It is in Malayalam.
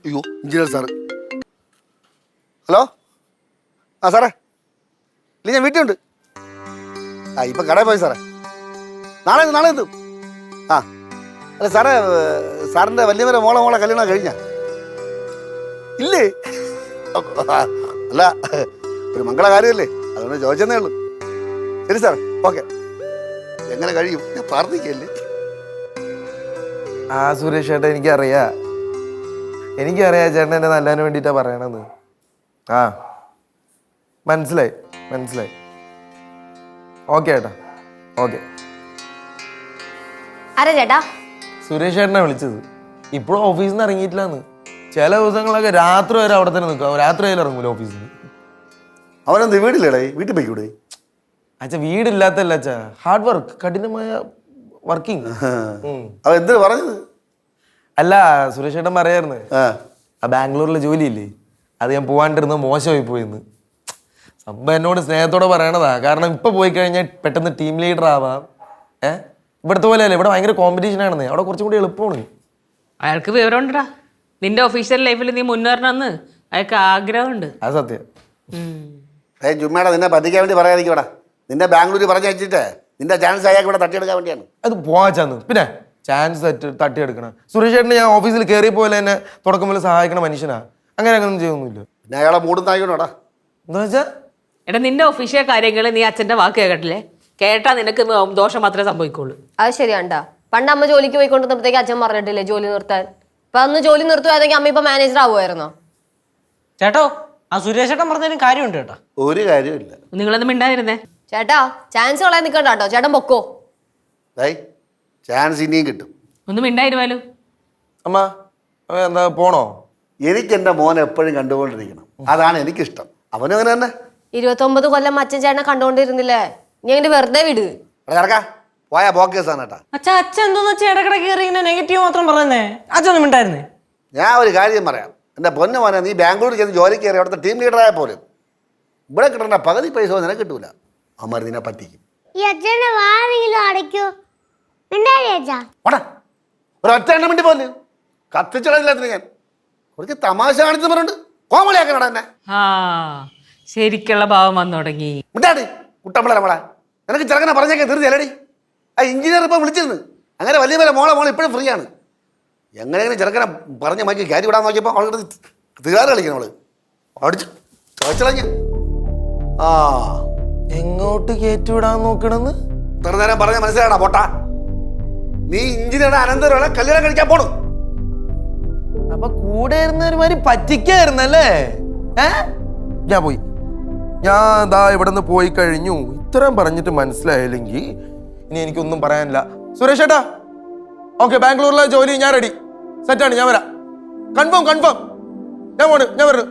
അയ്യോ എഞ്ചിനീയർ സാറ്. ഹലോ ആ സാറേ, ഇല്ല ഞാൻ വീട്ടിലുണ്ട്. ആ ഇപ്പം കടയിൽ പോയി സാറേ. നാളെ എത്തും. ആ അല്ല സാറേ, സാറിൻ്റെ വലിയ മോളെ കല്യാണം കഴിഞ്ഞ ഇല്ലേ? അല്ല ഒരു മംഗളകാര്യമല്ലേ, അതുകൊണ്ട് ചോദിച്ചെന്നേ ഉള്ളൂ. ശരി സാർ, ഓക്കെ. എങ്ങനെ കഴിയും ഞാൻ പ്രാർത്ഥിക്കല്ലേ. ആ സുരേഷ് ചേട്ടാ, എനിക്കറിയാം ചേട്ടൻ എന്നെ നല്ലതിന് വേണ്ടിയിട്ടാണ് പറയണത്. ആ മനസ്സിലായി. ഓക്കെ ചേട്ടാ, ഓക്കെ. ആരാ ചേട്ടാ? സുരേഷ് ചേട്ടനെ വിളിച്ചത്. ഇപ്പോഴും ഓഫീസിൽ നിന്ന് ഇറങ്ങിയിട്ടില്ലാന്ന്. ചില ദിവസങ്ങളൊക്കെ രാത്രി വരെ അവിടെ തന്നെ നിൽക്കും. രാത്രി ആയാലും ഇറങ്ങൂല ഓഫീസിൽ നിന്ന്. അവനെന്ത് വീട്ടിലേടേ? വീട്ടിൽ പോയിക്കൂടെ? അച്ഛാ വീടില്ലാത്തല്ല അച്ഛാ, ഹാർഡ് വർക്ക്, കഠിനമായ വർക്കിംഗ്. അവൻ എന്തിനു പറഞ്ഞത്? അല്ല സുരേഷ് ചേട്ടൻ പറയായിരുന്നു, ആ ബാംഗ്ലൂരിലെ ജോലിയില്ലേ, അത് ഞാൻ പോവാണ്ടിരുന്ന മോശമായി പോയിന്ന്. സംഭവം എന്നോട് സ്നേഹത്തോടെ പറയണതാ. കാരണം ഇപ്പൊ പോയി കഴിഞ്ഞാൽ പെട്ടെന്ന് ടീം ലീഡർ ആവാം. ഇവിടുത്തെ പോലെ അല്ലേ, ഇവിടെ ഭയങ്കര കോമ്പറ്റീഷൻ ആണെന്ന്. അവിടെ കുറച്ചും കൂടി എളുപ്പമാണ്. അയാൾക്ക് വിവരമുണ്ടാ, നിന്റെ ഒഫീഷ്യൽ ലൈഫിൽ നീ മുന്നേറണമെന്ന് അയാൾക്ക് ആഗ്രഹമുണ്ട്. അത് സത്യം. ചുമ്മാടാ നിന്നെ പറ്റിക്കാൻ വേണ്ടി പറയാതിരിക്കടാ. നിന്റെ ബാംഗ്ലൂർ പറഞ്ഞു വെച്ചിട്ട് നിന്റെ ചാൻസ് അയാൾക്ക് ഇവിടെ തട്ടിയെടുക്കാൻ വേണ്ടിയാണ്. അത് പോവാച്ചാന്ന്. പിന്നെ ചാൻസ് തട്ടിയെടുക്കണം. സുരേഷ് ചേട്ടന് ഞാൻ ഓഫീസിൽ കയറി പോലെ എന്നെ തുടക്കം പോലെ സഹായിക്കണ മനുഷ്യനാ. അങ്ങനെ ഒന്നും ചെയ്യൊന്നുമില്ല. പിന്നെ അയാളെ മൂടും തായിക്കോടാ. എന്താ വെച്ചാ എടാ, നിന്റെ ഒഫീഷ്യൽ കാര്യങ്ങൾ നീ അച്ഛൻ്റെ വാക്ക് കേട്ടില്ലേ? കേട്ടാ നിനക്ക് ദോഷം മാത്രമേ സംഭവിക്കുള്ളൂ. അത് ശരിയാണ്ടാ. പണ്ട് അമ്മ ജോലിക്ക് പോയിക്കൊണ്ടിരുന്നപ്പോഴത്തേക്ക് അച്ഛൻ പറഞ്ഞിട്ടില്ലേ ജോലി നിർത്താൻ. ഇപ്പൊ അന്ന് ജോലി നിർത്തുവായിരുന്നെങ്കിൽ അമ്മ ഇപ്പൊ മാനേജർ ആവുമായിരുന്നോ? ചേട്ടോ, ആ സുരേഷ് ചേട്ടൻ പറഞ്ഞതിന് കാര്യമുണ്ട് ചേട്ടാ. ഒരു കാര്യമില്ല. നിങ്ങളൊന്നും മിണ്ടായിരുന്നേ. ചേട്ടാ ചാൻസ് കളയാൻ നിൽക്കണ്ട കേട്ടോ. ചേട്ടൻ പൊക്കോ. ചാൻസ് ഇനിയും കിട്ടും. ഒന്നും മിണ്ടായിരുന്നാലോ. അമ്മ എന്താ പോണോ? എനിക്ക് എൻ്റെ മോനെ എപ്പോഴും കണ്ടുകൊണ്ടിരിക്കണം. അതാണ് എനിക്കിഷ്ടം. അവനും അങ്ങനെ തന്നെ. 29 കൊല്ലം അച്ഛൻ ചേട്ടനെ കണ്ടോണ്ടിരുന്നില്ലേ? നീ എങ്ങനെ വെറുതെ വിട്. പോയാ ബോക്കേസാണ് കേട്ടാ. അച്ഛൻ എന്തോന്ന് വെച്ചാൽ ഇടക്കിടക്ക് കയറി ഇങ്ങനെ നെഗറ്റീവ് മാത്രം പറയുന്നേ. അച്ഛനൊന്നും മിണ്ടായിരുന്നേ. ഞാൻ ഒരു കാര്യം പറയാം. എൻ്റെ പൊന്നു മോനെ, നീ ബാംഗ്ലൂർ ചെന്ന് ജോലിക്ക് കയറി അവിടുത്തെ ടീം ലീഡറായ പോലും ഇവിടെ കിട്ടേണ്ട പകുതി പൈസ നിനക്ക് കിട്ടൂല. അമ്മ നിന്നെ പറ്റിക്കും. ഒരു ഒറ്റ എണ്ണം വേണ്ടി പോലെ കത്തിച്ചടയില്ലാത്തിന് ഞാൻ കുറച്ച് തമാശ കാണിച്ചു പറഞ്ഞിട്ട് കോമളിയാക്കണടാ എന്നെ. ആ ശരിക്കുള്ള ഭാവം വന്നു തുടങ്ങി. മിണ്ടാടി കുട്ടമ്പള നമ്മളെ. നിനക്ക് ചെറുക്കനെ പറഞ്ഞേക്കാൻ തീർച്ചയായി അല്ലടി. ആ എഞ്ചിനീയർ ഇപ്പം വിളിച്ചിരുന്നു. അങ്ങനെ വലിയ മോളെ ഇപ്പോഴും ഫ്രീ ആണ്. എങ്ങനെയെങ്കിലും ചെറുക്കനെ പറഞ്ഞ് മാറ്റി കയറ്റി വിടാൻ നോക്കിയപ്പോൾ അവൾക്ക് തീരാറ് കളിക്കണം. അവള് അടിച്ച് ചോദിച്ചളഞ്ഞ. ആ എങ്ങോട്ട് കയറ്റിവിടാൻ നോക്കണെന്ന് ഇത്ര നേരം പറഞ്ഞ മനസ്സിലാടാ പോട്ടാ. നീ ഇഞ്ചിനിയറുടെ അനന്തരവളെ കല്യാണം കഴിക്കാൻ പോണു. അപ്പൊ കൂടെ ഇരുന്നൊരുമാതിരി പറ്റിക്കായിരുന്നല്ലേ? ഞാൻ പോയി. ഞാൻ ദാ ഇവിടെ നിന്ന് പോയി കഴിഞ്ഞു. ഇത്രയും പറഞ്ഞിട്ട് മനസ്സിലായില്ലെങ്കിൽ ഇനി എനിക്കൊന്നും പറയാനില്ല. സുരേഷ് ചേട്ടാ, ഓക്കെ, ബാംഗ്ലൂരിലെ ജോലി ഞാൻ റെഡി, സെറ്റാണ്. ഞാൻ വരാം. കൺഫേം. ഞാൻ വരുന്നു.